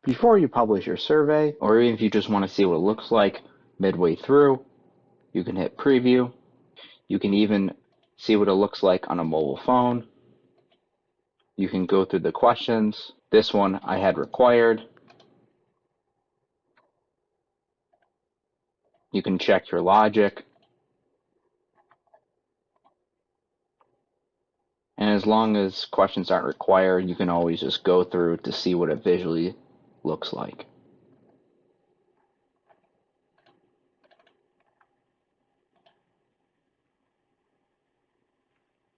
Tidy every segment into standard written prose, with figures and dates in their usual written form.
Before you publish your survey, or even if you just want to see what it looks like midway through, you can hit preview. You can even see what it looks like on a mobile phone. You can go through the questions. This one I had required. You can check your logic. And as long as questions aren't required, you can always just go through to see what it visually looks like.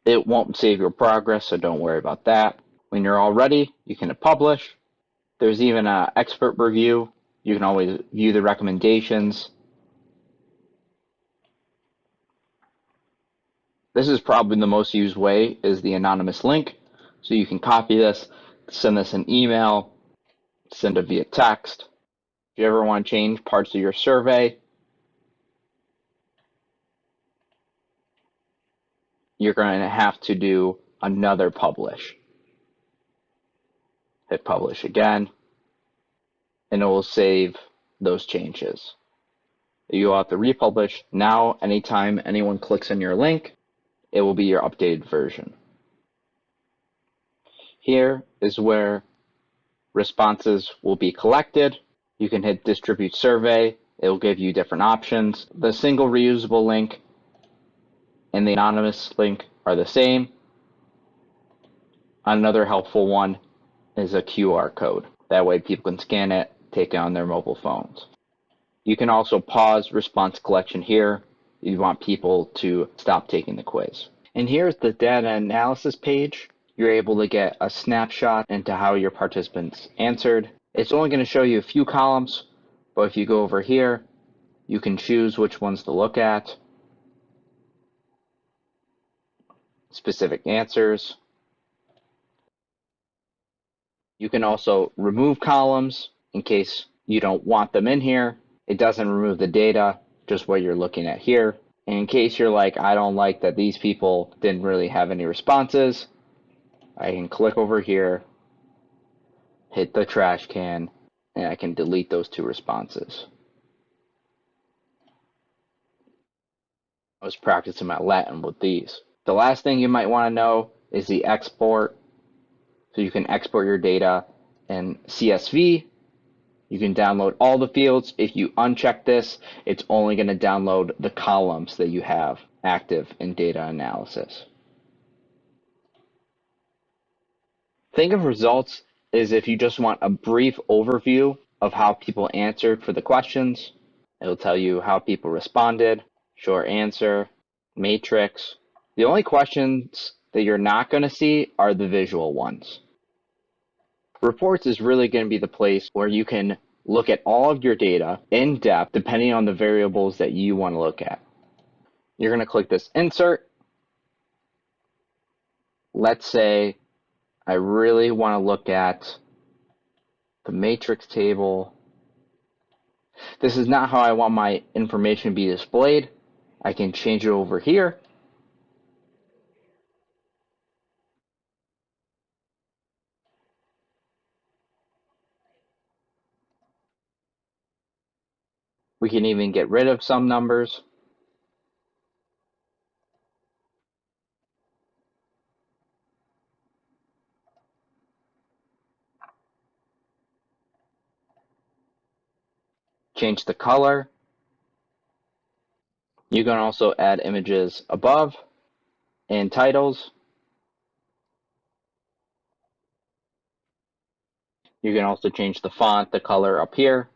It won't save your progress, so don't worry about that. When you're all ready, you can hit publish. There's even an expert review. You can always view the recommendations. This is probably the most used way, is the anonymous link. So you can copy this, send this an email, send it via text. If you ever want to change parts of your survey, you're going to have to do another publish. Hit publish again, and it will save those changes. You'll have to republish. Now, anytime anyone clicks on your link, it will be your updated version. Here is where responses will be collected. You can hit distribute survey. It will give you different options. The single reusable link and the anonymous link are the same. Another helpful one is a QR code. That way people can scan it, take it on their mobile phones. You can also pause response collection here if you want people to stop taking the quiz. And here's the data analysis page. You're able to get a snapshot into how your participants answered. It's only going to show you a few columns, but if you go over here, you can choose which ones to look at. Specific answers. You can also remove columns in case you don't want them in here. It doesn't remove the data, just what you're looking at here. And in case you're like, I don't like that these people didn't really have any responses, I can click over here, hit the trash can, and I can delete those 2 responses. I was practicing my Latin with these. The last thing you might want to know is the export. So you can export your data in CSV. You can download all the fields. If you uncheck this, it's only going to download the columns that you have active in data analysis. Think of results as if you just want a brief overview of how people answered for the questions. It'll tell you how people responded, short answer, matrix. The only questions that you're not going to see are the visual ones. Reports is really going to be the place where you can look at all of your data in depth depending on the variables that you want to look at. You're going to click this insert. Let's say I really want to look at the matrix table. This is not how I want my information to be displayed. I can change it over here. We can even get rid of some numbers. Change the color. You can also add images above and titles. You can also change the font, the color up here.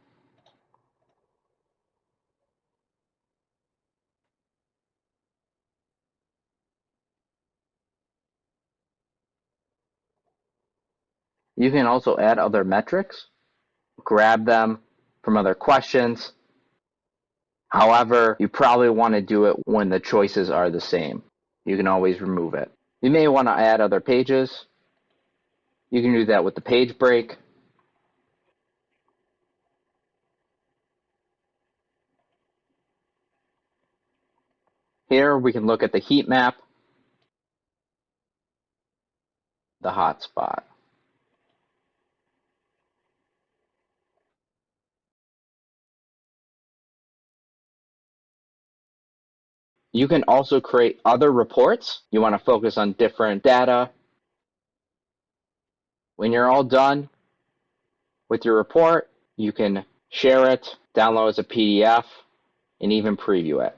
You can also add other metrics, grab them from other questions. However, you probably want to do it when the choices are the same. You can always remove it. You may want to add other pages. You can do that with the page break. Here we can look at the heat map, the hotspot. You can also create other reports. You want to focus on different data. When you're all done with your report, you can share it, download as a PDF, and even preview it.